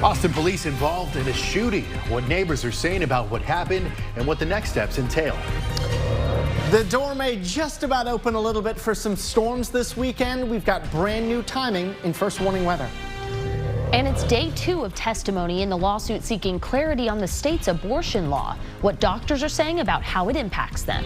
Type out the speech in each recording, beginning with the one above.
Austin police involved in a shooting. What neighbors are saying about what happened and what the next steps entail. The door may just about open a little bit for some storms this weekend. We've got brand new timing in first warning weather. And it's day 2 of testimony in the lawsuit seeking clarity on the state's abortion law, what doctors are saying about how it impacts them.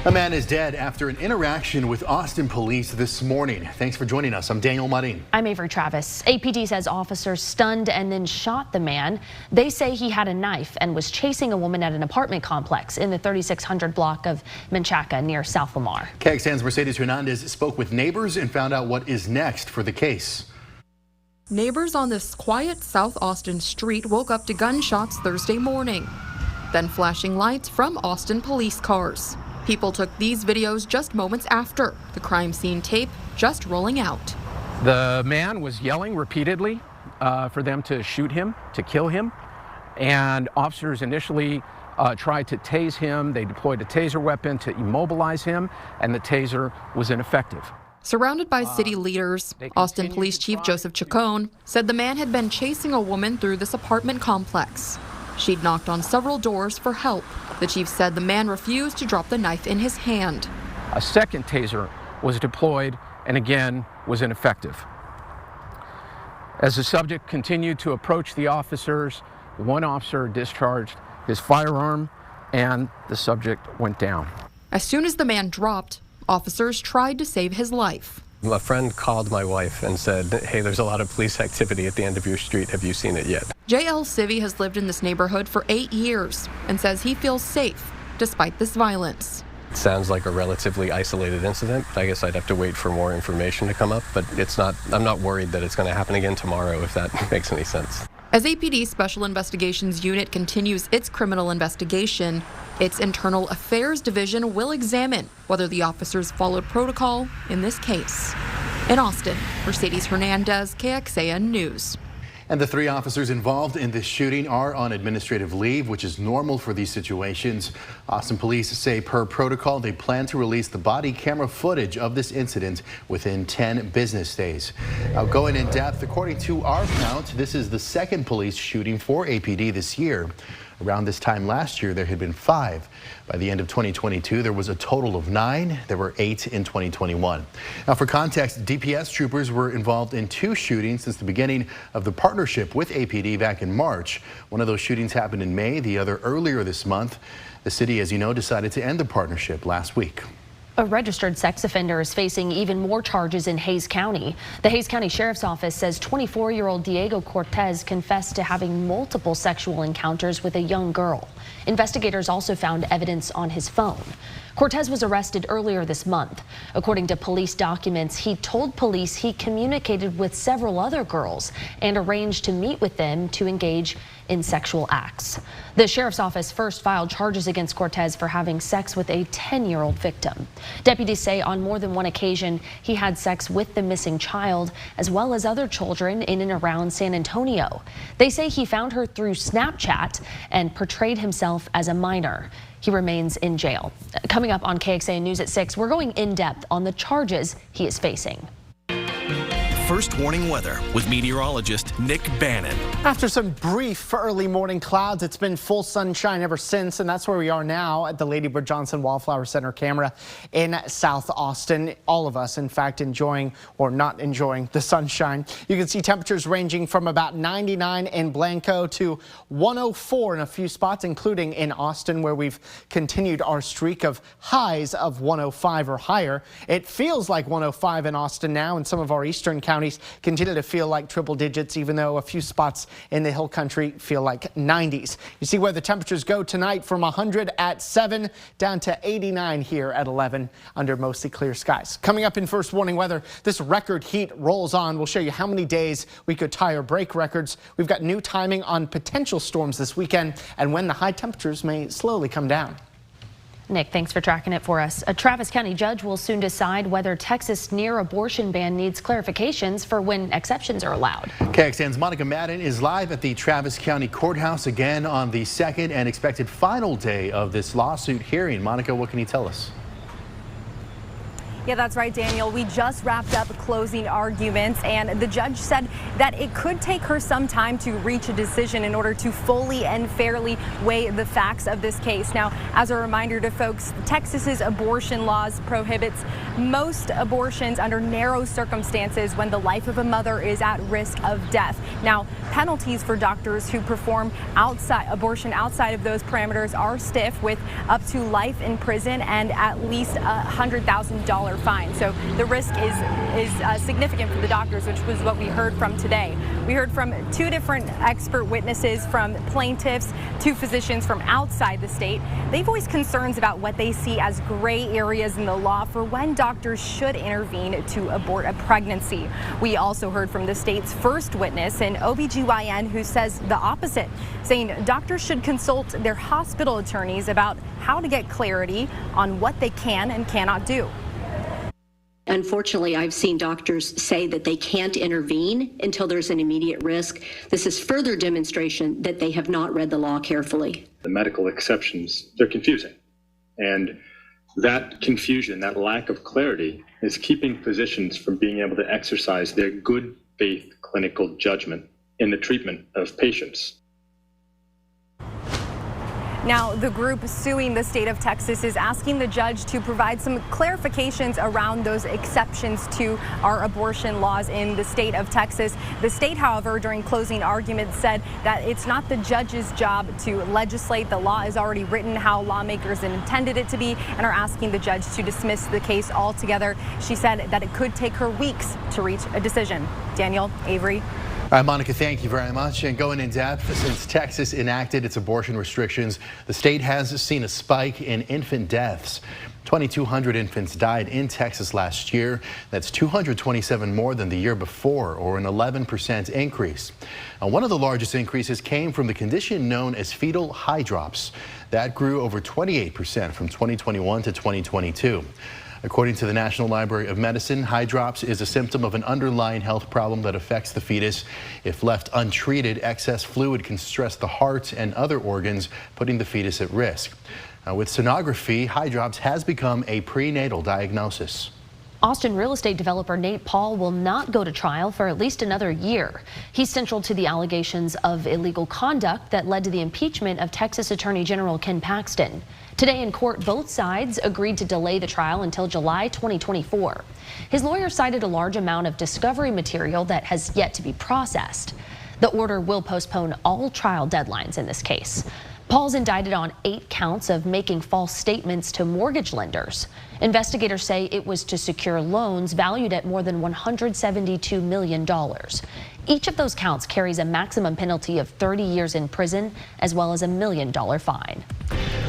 A man is dead after an interaction with Austin police this morning. Thanks for joining us. I'm Daniel Marin. I'm Avery Travis. APD says officers stunned and then shot the man. They say he had a knife and was chasing a woman at an apartment complex in the 3600 block of Menchaca near South Lamar. KXAN's Mercedes Hernandez spoke with neighbors and found out what is next for the case. Neighbors on this quiet South Austin street woke up to gunshots Thursday morning, then flashing lights from Austin police cars. People took these videos just moments after the crime scene tape just rolling out. The man was yelling repeatedly for them to shoot him, to kill him, and officers initially tried to tase him. They deployed a taser weapon to immobilize him, and the taser was ineffective. Surrounded by city leaders, Austin Police Chief Joseph Chacon said the man had been chasing a woman through this apartment complex. She'd knocked on several doors for help. The chief said the man refused to drop the knife in his hand. A second taser was deployed and again was ineffective. As the subject continued to approach the officers, one officer discharged his firearm and the subject went down. As soon as the man dropped, officers tried to save his life. A friend called my wife and said, hey, there's a lot of police activity at the end of your street. Have you seen it yet? J.L. Civy has lived in this neighborhood for 8 years and says he feels safe despite this violence. It sounds like a relatively isolated incident. I guess I'd have to wait for more information to come up, but I'm not worried that it's going to happen again tomorrow, if that makes any sense. As APD's Special Investigations Unit continues its criminal investigation, its Internal Affairs Division will examine whether the officers followed protocol in this case. In Austin, Mercedes Hernandez, KXAN News. And the 3 officers involved in this shooting are on administrative leave, which is normal for these situations. Austin police say per protocol, they plan to release the body camera footage of this incident within 10 business days. Now, going in depth, according to our count, this is the 2nd police shooting for APD this year. Around this time last year, there had been 5. By the end of 2022, there was a total of 9. There were 8 in 2021. Now, for context, DPS troopers were involved in 2 shootings since the beginning of the partnership with APD back in March. One of those shootings happened in May, the other earlier this month. The city, as you know, decided to end the partnership last week. A registered sex offender is facing even more charges in Hays County. The Hays County Sheriff's Office says 24-year-old Diego Cortez confessed to having multiple sexual encounters with a young girl. Investigators also found evidence on his phone. Cortez was arrested earlier this month. According to police documents, he told police he communicated with several other girls and arranged to meet with them to engage in sexual acts. The sheriff's office first filed charges against Cortez for having sex with a 10-year-old victim. Deputies say on more than one occasion he had sex with the missing child as well as other children in and around San Antonio. They say he found her through Snapchat and portrayed himself as a minor. He remains in jail. Coming up on KXAN News at 6, we're going in depth on the charges he is facing. First warning weather with meteorologist Nick Bannon. After some brief early morning clouds, it's been full sunshine ever since, and that's where we are now at the Lady Bird Johnson Wildflower Center camera in South Austin. All of us, in fact, enjoying or not enjoying the sunshine. You can see temperatures ranging from about 99 in Blanco to 104 in a few spots, including in Austin, where we've continued our streak of highs of 105 or higher. It feels like 105 in Austin now, and some of our eastern counties continue to feel like triple digits, even though a few spots in the hill country feel like 90s. You see where the temperatures go tonight, from 100 at 7 down to 89 here at 11 under mostly clear skies. Coming up in first warning weather, this record heat rolls on. We'll show you how many days we could tie or break records. We've got new timing on potential storms this weekend and when the high temperatures may slowly come down. Nick, thanks for tracking it for us. A Travis County judge will soon decide whether Texas' near abortion ban needs clarifications for when exceptions are allowed. KXAN's Monica Madden is live at the Travis County Courthouse again on the 2nd and expected final day of this lawsuit hearing. Monica, what can you tell us? Yeah, that's right, Daniel. We just wrapped up closing arguments, and the judge said that it could take her some time to reach a decision in order to fully and fairly weigh the facts of this case. Now, as a reminder to folks, Texas's abortion laws prohibits most abortions under narrow circumstances when the life of a mother is at risk of death. Now, penalties for doctors who perform abortion outside of those parameters are stiff, with up to life in prison and at least $100,000 fine. So the risk is significant for the doctors, which was what we heard from today. We heard from two different expert witnesses, from plaintiffs to physicians from outside the state. They voiced concerns about what they see as gray areas in the law for when doctors should intervene to abort a pregnancy. We also heard from the state's first witness, an OBGYN, who says the opposite, saying doctors should consult their hospital attorneys about how to get clarity on what they can and cannot do. Unfortunately, I've seen doctors say that they can't intervene until there's an immediate risk. This is further demonstration that they have not read the law carefully. The medical exceptions, they're confusing. And that confusion, that lack of clarity, is keeping physicians from being able to exercise their good faith clinical judgment in the treatment of patients. Now, the group suing the state of Texas is asking the judge to provide some clarifications around those exceptions to our abortion laws in the state of Texas. The state, however, during closing arguments said that it's not the judge's job to legislate. The law is already written how lawmakers intended it to be, and are asking the judge to dismiss the case altogether. She said that it could take her weeks to reach a decision. Daniel, Avery. All right, Monica, thank you very much. And going in depth, since Texas enacted its abortion restrictions, the state has seen a spike in infant deaths. 2,200 infants died in Texas last year. That's 227 more than the year before, or an 11% increase. Now, one of the largest increases came from the condition known as fetal hydrops. That grew over 28% from 2021 to 2022. According to the National Library of Medicine, hydrops is a symptom of an underlying health problem that affects the fetus. If left untreated, excess fluid can stress the heart and other organs, putting the fetus at risk. Now, with sonography, hydrops has become a prenatal diagnosis. Austin real estate developer Nate Paul will not go to trial for at least another year. He's central to the allegations of illegal conduct that led to the impeachment of Texas Attorney General Ken Paxton. Today in court, both sides agreed to delay the trial until July 2024. His lawyer cited a large amount of discovery material that has yet to be processed. The order will postpone all trial deadlines in this case. Paul's indicted on 8 counts of making false statements to mortgage lenders. Investigators say it was to secure loans valued at more than $172 million. Each of those counts carries a maximum penalty of 30 years in prison, as well as $1 million fine.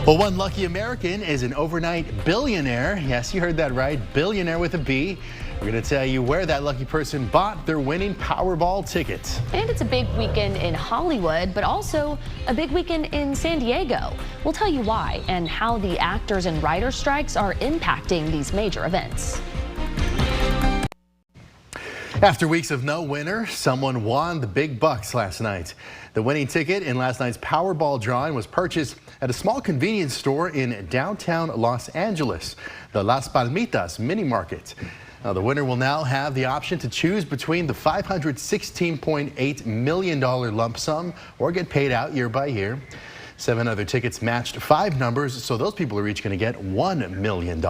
Well, one lucky American is an overnight billionaire. Yes, you heard that right. Billionaire with a B. We're going to tell you where that lucky person bought their winning Powerball ticket. And it's a big weekend in Hollywood, but also a big weekend in San Diego. We'll tell you why and how the actors and writers' strikes are impacting these major events. After weeks of no winner, someone won the big bucks last night. The winning ticket in last night's Powerball drawing was purchased at a small convenience store in downtown Los Angeles, the Las Palmitas mini market. Now, the winner will now have the option to choose between the $516.8 million lump sum or get paid out year by year. 7 other tickets matched 5 numbers, so those people are each going to get $1 million.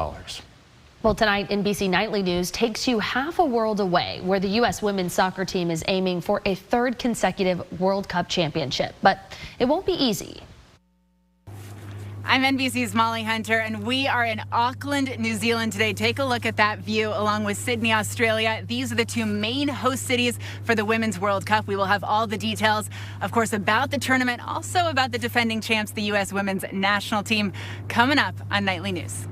Well, tonight, NBC Nightly News takes you half a world away, where the U.S. women's soccer team is aiming for a 3rd consecutive World Cup championship. But it won't be easy. I'm NBC's Molly Hunter, and we are in Auckland, New Zealand today. Take a look at that view along with Sydney, Australia. These are the 2 main host cities for the Women's World Cup. We will have all the details, of course, about the tournament, also about the defending champs, the U.S. women's national team, coming up on Nightly News.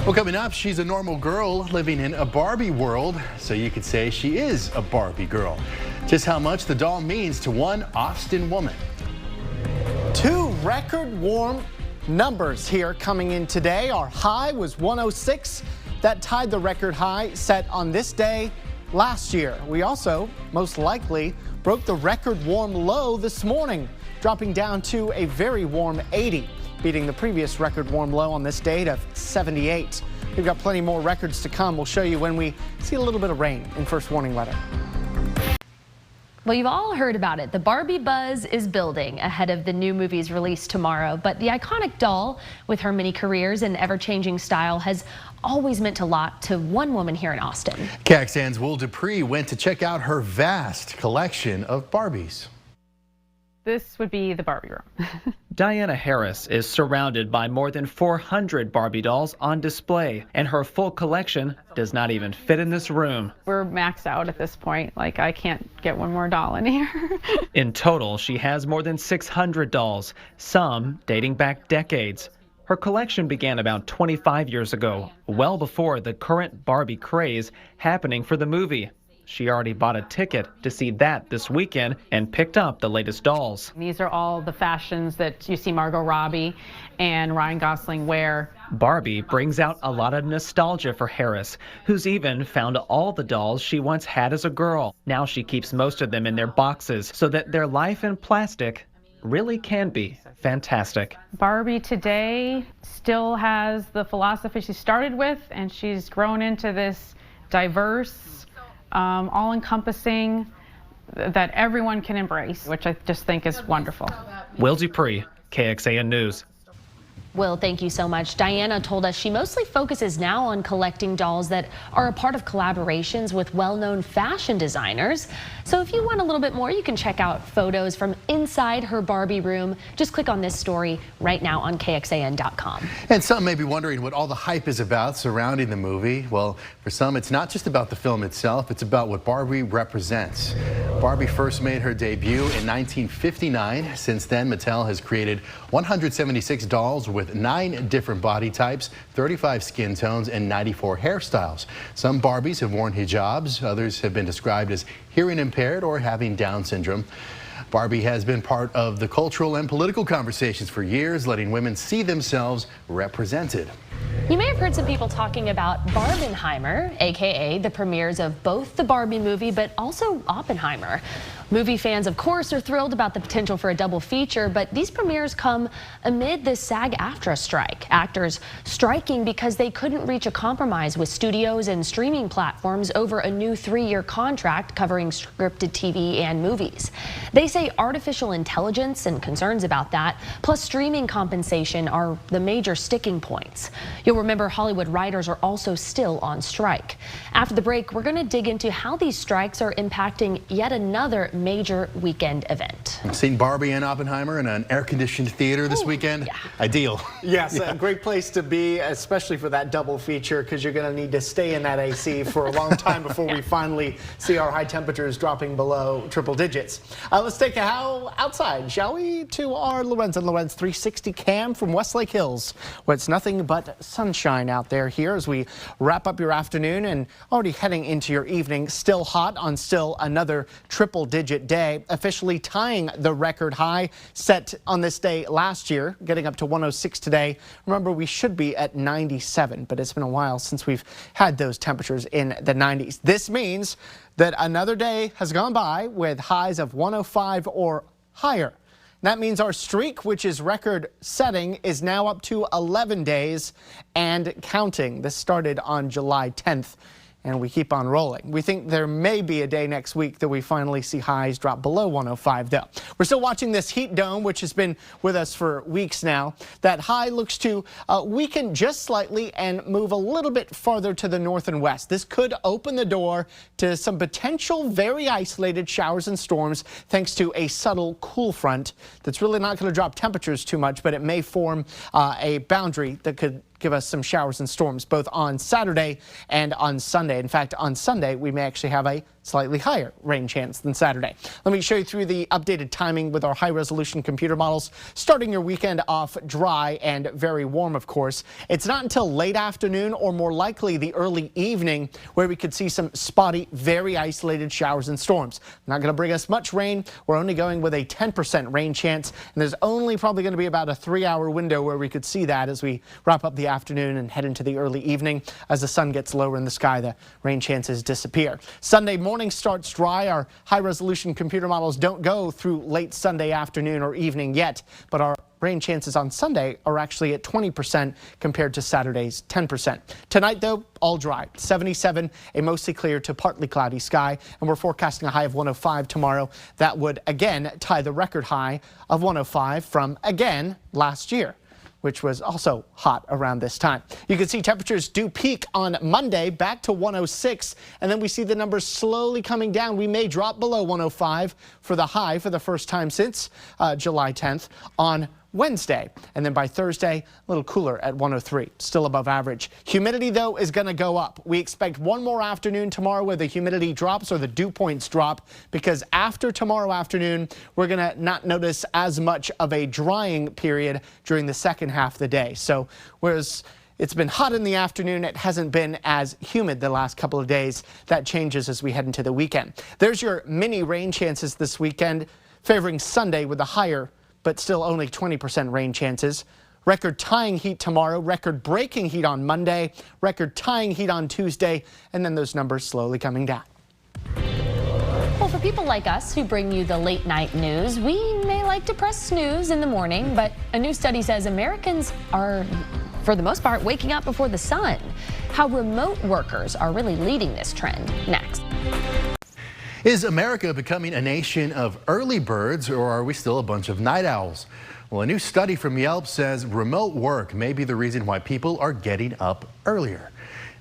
Well, coming up, she's a normal girl living in a Barbie world, so you could say she is a Barbie girl. Just how much the doll means to one Austin woman. 2 record warm numbers here coming in today. Our high was 106. That tied the record high set on this day last year. We also most likely broke the record warm low this morning, dropping down to a very warm 80, beating the previous record warm low on this date of 78. We've got plenty more records to come. We'll show you when we see a little bit of rain in first warning weather. Well, you've all heard about it. The Barbie buzz is building ahead of the new movie's release tomorrow. But the iconic doll, with her many careers and ever-changing style, has always meant a lot to one woman here in Austin. KXAN's Will Dupree went to check out her vast collection of Barbies. This would be the Barbie room. Diana Harris is surrounded by more than 400 Barbie dolls on display, and her full collection does not even fit in this room. We're maxed out at this point. Like, I can't get one more doll in here. In total, she has more than 600 dolls, some dating back decades. Her collection began about 25 years ago, well before the current Barbie craze happening for the movie. She already bought a ticket to see that this weekend and picked up the latest dolls. These are all the fashions that you see Margot Robbie and Ryan Gosling wear. Barbie brings out a lot of nostalgia for Harris, who's even found all the dolls she once had as a girl. Now she keeps most of them in their boxes so that their life in plastic really can be fantastic. Barbie today still has the philosophy she started with, and she's grown into this diverse, all-encompassing that everyone can embrace, which I just think is wonderful. Will Dupree, KXAN News. Will, thank you so much. Diana told us she mostly focuses now on collecting dolls that are a part of collaborations with well-known fashion designers. So if you want a little bit more, you can check out photos from inside her Barbie room. Just click on this story right now on KXAN.com. And some may be wondering what all the hype is about surrounding the movie. Well, for some, it's not just about the film itself, it's about what Barbie represents. Barbie first made her debut in 1959. Since then, Mattel has created 176 dolls with 9 different body types, 35 skin tones, and 94 hairstyles. Some Barbies have worn hijabs, others have been described as hearing impaired or having Down syndrome. Barbie has been part of the cultural and political conversations for years, letting women see themselves represented. You may have heard some people talking about Barbenheimer, aka the premieres of both the Barbie movie, but also Oppenheimer. Movie fans, of course, are thrilled about the potential for a double feature, but these premieres come amid the SAG-AFTRA strike. Actors striking because they couldn't reach a compromise with studios and streaming platforms over a new 3-year contract covering scripted TV and movies. They say artificial intelligence and concerns about that, plus streaming compensation, are the major sticking points. You'll remember Hollywood writers are also still on strike. After the break, we're going to dig into how these strikes are impacting yet another major weekend event. I've seen Barbie and Oppenheimer in an air-conditioned theater this weekend. Yeah. Ideal. Yes, a great place to be, especially for that double feature, because you're going to need to stay in that AC for a long time before we finally see our high temperatures dropping below triple digits. Let's take a outside, shall we, to our Lorenz and Lorenz 360 cam from Westlake Hills, where it's nothing but sunshine out there here as we wrap up your afternoon and already heading into your evening. Still hot on still another triple-digit day, officially tying the record high set on this day last year, getting up to 106 today. Remember, we should be at 97, but it's been a while since we've had those temperatures in the 90s. This means that another day has gone by with highs of 105 or higher. That means our streak, which is record-setting, is now up to 11 days and counting. This started on July 10th. And we keep on rolling. We think there may be a day next week that we finally see highs drop below 105, though. We're still watching this heat dome, which has been with us for weeks now. That high looks to weaken just slightly and move a little bit farther to the north and west. This could open the door to some potential very isolated showers and storms, thanks to a subtle cool front that's really not going to drop temperatures too much, but it may form a boundary that could give us some showers and storms both on Saturday and on Sunday. In fact, on Sunday, we may actually have a slightly higher rain chance than Saturday. Let me show you through the updated timing with our high-resolution computer models. Starting your weekend off dry and very warm, of course. It's not until late afternoon or more likely the early evening where we could see some spotty, very isolated showers and storms. Not going to bring us much rain. We're only going with a 10% rain chance, and there's only probably going to be about a 3-hour window where we could see that as we wrap up the afternoon and head into the early evening. As the sun gets lower in the sky, the rain chances disappear. Sunday morning starts dry. Our high-resolution computer models don't go through late Sunday afternoon or evening yet, but our rain chances on Sunday are actually at 20% compared to Saturday's 10%. Tonight, though, all dry. 77, a mostly clear to partly cloudy sky, and we're forecasting a high of 105 tomorrow. That would again tie the record high of 105 from again last year, which was also hot around this time. You can see temperatures do peak on Monday, back to 106, and then we see the numbers slowly coming down. We may drop below 105 for the high for the first time since July 10th on Wednesday. And then by Thursday, a little cooler at 103, still above average. Humidity, though, is going to go up. We expect one more afternoon tomorrow where the humidity drops or the dew points drop, because after tomorrow afternoon, we're going to not notice as much of a drying period during the second half of the day. So whereas it's been hot in the afternoon, it hasn't been as humid the last couple of days. That changes as we head into the weekend. There's your mini rain chances this weekend, favoring Sunday with the higher but still only 20% rain chances. Record-tying heat tomorrow, record-breaking heat on Monday, record-tying heat on Tuesday, and then those numbers slowly coming down. Well, for people like us who bring you the late-night news, we may like to press snooze in the morning, but a new study says Americans are, for the most part, waking up before the sun. How remote workers are really leading this trend. Next. Is America becoming a nation of early birds, or are we still a bunch of night owls? Well, a new study from Yelp says remote work may be the reason why people are getting up earlier.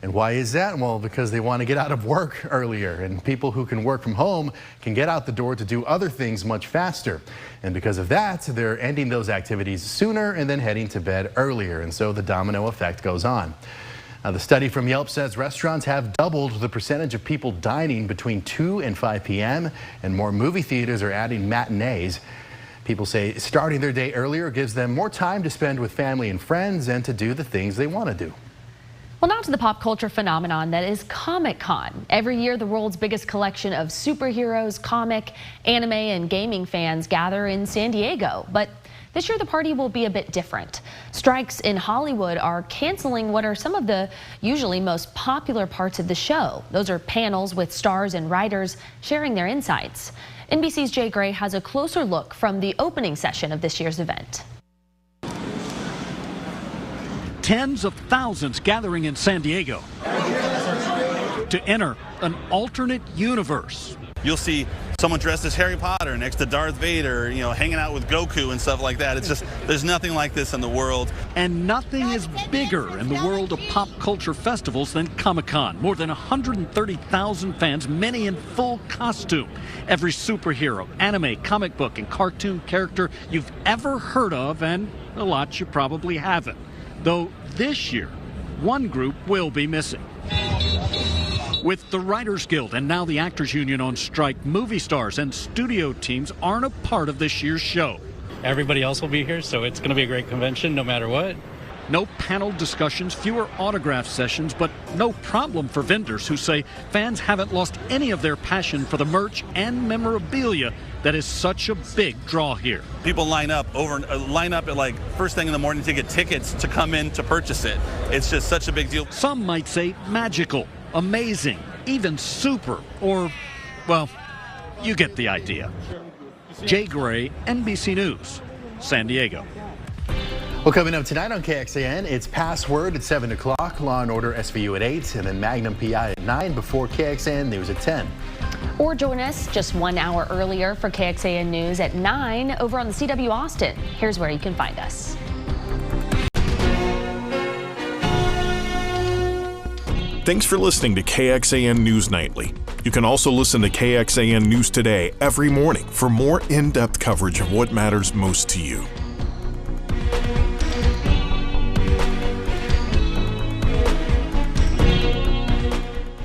And why is that? Well, because they want to get out of work earlier, and people who can work from home can get out the door to do other things much faster. And because of that, they're ending those activities sooner and then heading to bed earlier. And so the domino effect goes on. Now, the study from Yelp says restaurants have doubled the percentage of people dining between 2 and 5 p.m. and more movie theaters are adding matinees. People say starting their day earlier gives them more time to spend with family and friends and to do the things they want to do. Well, now to the pop culture phenomenon that is Comic-Con. Every year, the world's biggest collection of superheroes, comic, anime, and gaming fans gather in San Diego. But this year, the party will be a bit different. Strikes in Hollywood are canceling what are some of the usually most popular parts of the show. Those are panels with stars and writers sharing their insights. NBC's Jay Gray has a closer look from the opening session of this year's event. Tens of thousands gathering in San Diego to enter an alternate universe. You'll see someone dressed as Harry Potter next to Darth Vader, you know, hanging out with Goku and stuff like that. It's just, there's nothing like this in the world. And nothing is bigger in the world of pop culture festivals than Comic-Con. More than 130,000 fans, many in full costume. Every superhero, anime, comic book, and cartoon character you've ever heard of, and a lot you probably haven't. Though this year, one group will be missing. With the Writers Guild and now the Actors Union on strike, movie stars and studio teams aren't a part of this year's show. Everybody else will be here, so it's going to be a great convention no matter what. No panel discussions, fewer autograph sessions, but no problem for vendors who say fans haven't lost any of their passion for the merch and memorabilia that is such a big draw here. People line up at like first thing in the morning to get tickets to come in to purchase it. It's just such a big deal. Some might say magical, amazing, even super, or, well, you get the idea. Jay Gray, NBC News, San Diego. Well, coming up tonight on KXAN, it's Password at 7 o'clock, Law & Order SVU at 8, and then Magnum PI at 9 before KXAN News at 10. Or join us just 1 hour earlier for KXAN News at 9 over on the CW Austin. Here's where you can find us. Thanks for listening to KXAN News Nightly. You can also listen to KXAN News Today every morning for more in-depth coverage of what matters most to you.